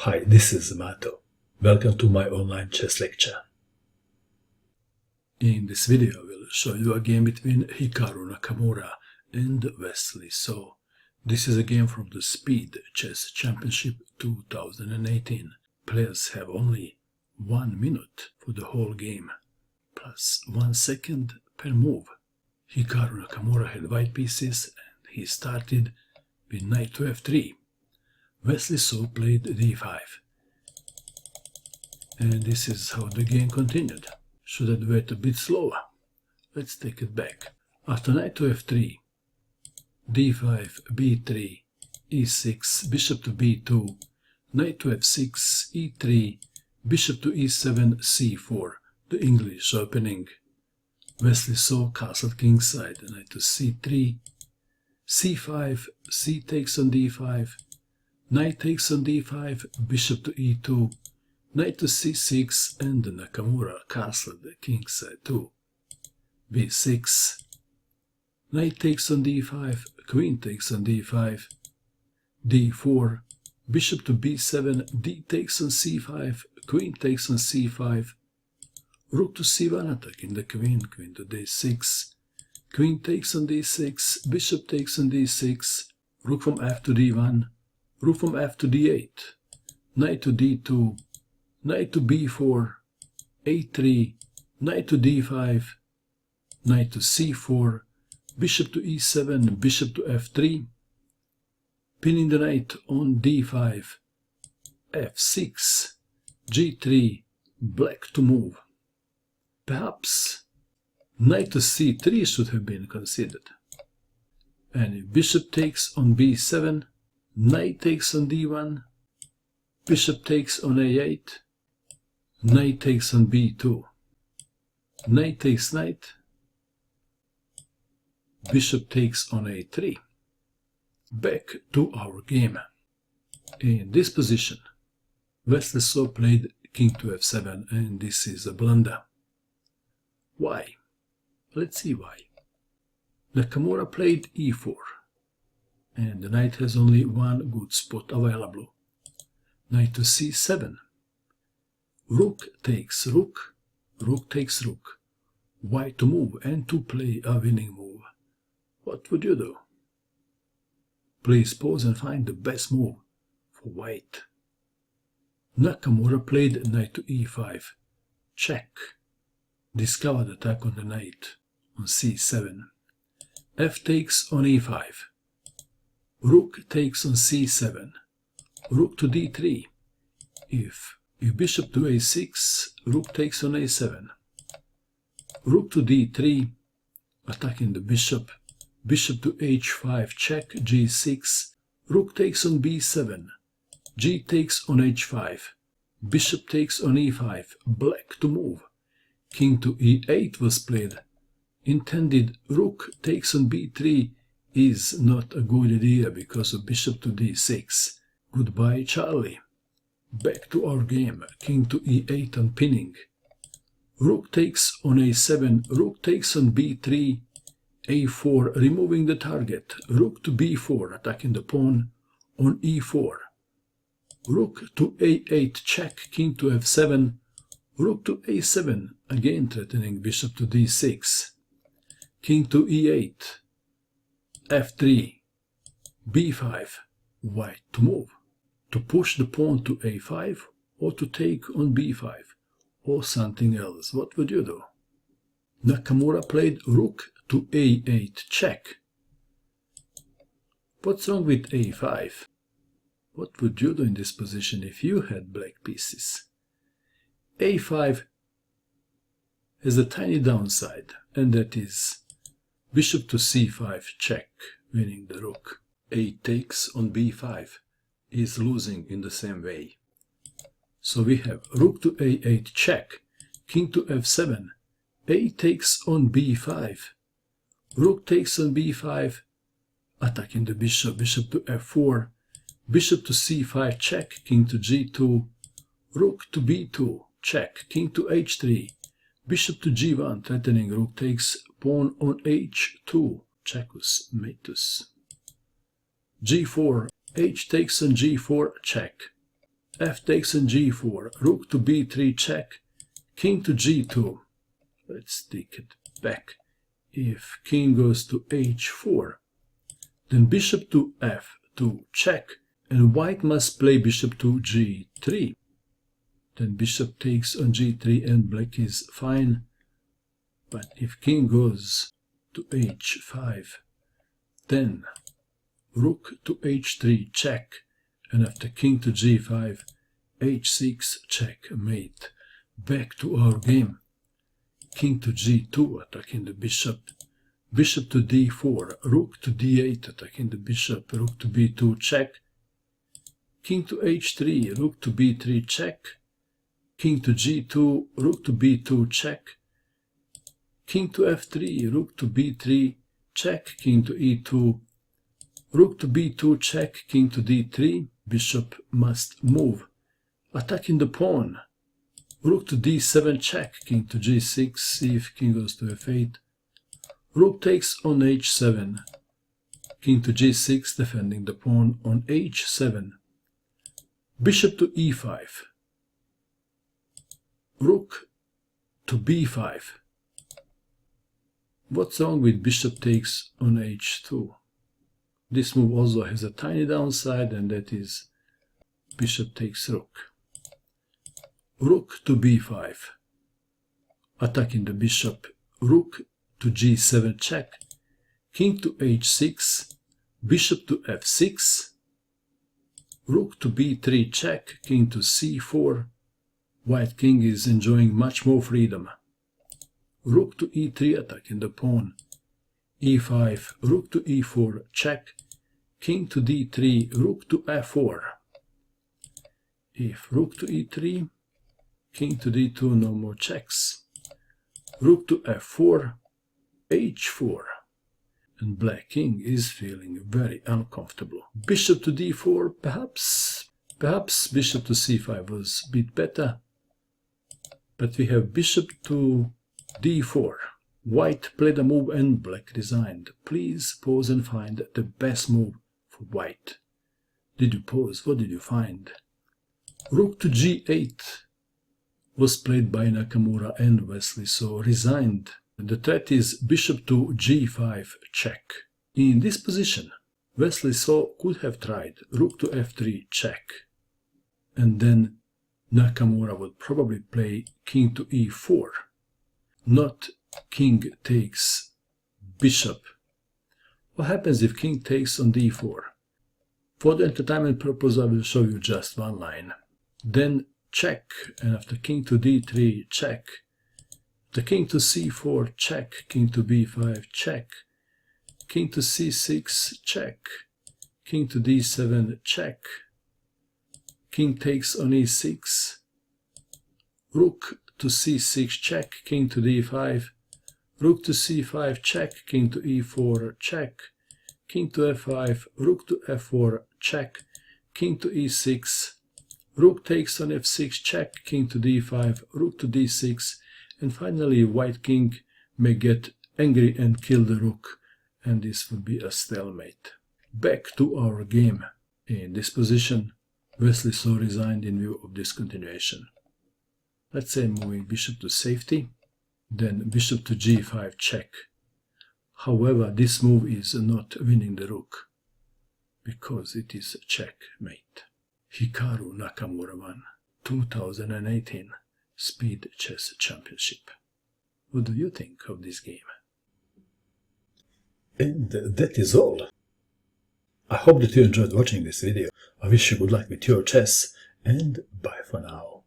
Hi, this is Mato. Welcome to my online chess lecture. In this video, I will show you a game between Hikaru Nakamura and Wesley. So, this is a game from the Speed Chess Championship 2018. Players have only 1 minute for the whole game, plus 1 second per move. Hikaru Nakamura had white pieces and he started with knight to f3. Wesley so played d5. And this is how the game continued. Should I do it a bit slower? Let's take it back. After knight to f3, d5, b3, e6, bishop to b2, knight to f6, e3, bishop to e7, c4, the English opening. Wesley saw castle kingside, knight to c3, c5, c takes on d5, knight takes on d5, bishop to e2, knight to c6, and Nakamura castled the kingside too. b6, knight takes on d5, queen takes on d5, d4, bishop to b7, d takes on c5, queen takes on c5, rook to c1 attacking the queen, queen to d6, queen takes on d6, bishop takes on d6, rook from f to d1, rook from f to d8, knight to d2, knight to b4, a3, knight to d5, knight to c4, bishop to e7, bishop to f3, pinning the knight on d5, f6, g3, black to move. Perhaps knight to c3 should have been considered. And if bishop takes on b7, knight takes on d1, bishop takes on a8, knight takes on b2, knight takes knight, bishop takes on a3. Back to our game. In this position, Wesley so played king to f7, and this is a blunder. Why? Let's see why. Nakamura played e4, and the knight has only one good spot available. Knight to c7. Rook takes rook, rook takes rook. White to move and to play a winning move. What would you do? Please pause and find the best move for white. Nakamura played knight to e5. Check. Discovered attack on the knight on c7. F takes on e5. Rook takes on c7. Rook to d3. If bishop to a6, rook takes on a7. Rook to d3, attacking the bishop. Bishop to h5, check, g6. Rook takes on b7. G takes on h5. Bishop takes on e5, black to move. King to e8 was played. Intended rook takes on b3 is not a good idea because of bishop to d6. Goodbye, Charlie. Back to our game. King to e8 on pinning. Rook takes on a7. Rook takes on b3. a4, removing the target. Rook to b4, attacking the pawn on e4. Rook to a8, check. King to f7. Rook to a7, again threatening bishop to d6. King to e8. f3. b5. White to move. To push the pawn to a5 or to take on b5 or something else. What would you do? Nakamura played rook to a8, check. What's wrong with a5? What would you do in this position if you had black pieces? a5 has a tiny downside, and that is bishop to c5, check, winning the rook. A takes on b5 is losing in the same way. So we have rook to a8, check, king to f7, a takes on b5, rook takes on b5, attacking the bishop, bishop to f4, bishop to c5, check, king to g2, rook to b2, check, king to h3, bishop to g1, threatening rook takes, pawn on h2, checkus, matus, g4, h takes on g4, check, f takes on g4, rook to b3 check, king to g2. Let's take it back. If king goes to h4, then bishop to f2 check, and white must play bishop to g3. Then bishop takes on g3 and black is fine. But if king goes to h5, then rook to h3 check, and after king to g5, h6 checkmate. Back to our game. King to g2 attacking the bishop. Bishop to d4, rook to d8 attacking the bishop, rook to b2 check. King to h3, rook to b3 check. King to g2, rook to b2 check. King to f3, rook to b3 check. King to e2, rook to b2 check. King to d3, bishop must move. Attacking the pawn. Rook to d7 check. King to g6, see if king goes to f8. Rook takes on h7. King to g6, defending the pawn on h7. Bishop to e5. Rook to b5. What's wrong with bishop takes on h2? This move also has a tiny downside, and that is bishop takes rook. Rook to b5. Attacking the bishop. Rook to g7 check. King to h6. Bishop to f6. Rook to b3 check. King to c4. White king is enjoying much more freedom. Rook to e3 attacking the pawn. e5, rook to e4 check. King to d3, rook to f4. If rook to e3, king to d2, no more checks. Rook to f4, h4. And black king is feeling very uncomfortable. Bishop to d4, perhaps bishop to c5 was a bit better. But we have bishop to d4. White played a move and black resigned. Please pause and find the best move for white. Did you pause? What did you find? Rook to g8 was played by Nakamura and Wesley, so resigned. The threat is bishop to g5 check. In this position, Wesley could have tried rook to f3 check. And then Nakamura would probably play king to e4. Not king takes bishop. What happens if king takes on d4? For the entertainment purpose, I will show you just one line. Then check, and after king to d3 check. The king to c4 check, king to b5 check. King to c6 check. King to d7 check. King takes on e6. Rook to c6 check, king to d5. Rook to c5 check, king to e4 check. King to f5, rook to f4 check. King to e6. Rook takes on f6 check, king to d5, rook to d6. And finally white king may get angry and kill the rook, and this would be a stalemate. Back to our game. In this position, Wesley resigned in view of this continuation. Let's say moving bishop to safety, then bishop to g5 check. However, this move is not winning the rook, because it is a checkmate. Hikaru Nakamura won 2018 Speed Chess Championship. What do you think of this game? And that is all. I hope that you enjoyed watching this video. I wish you good luck with your chess, and bye for now.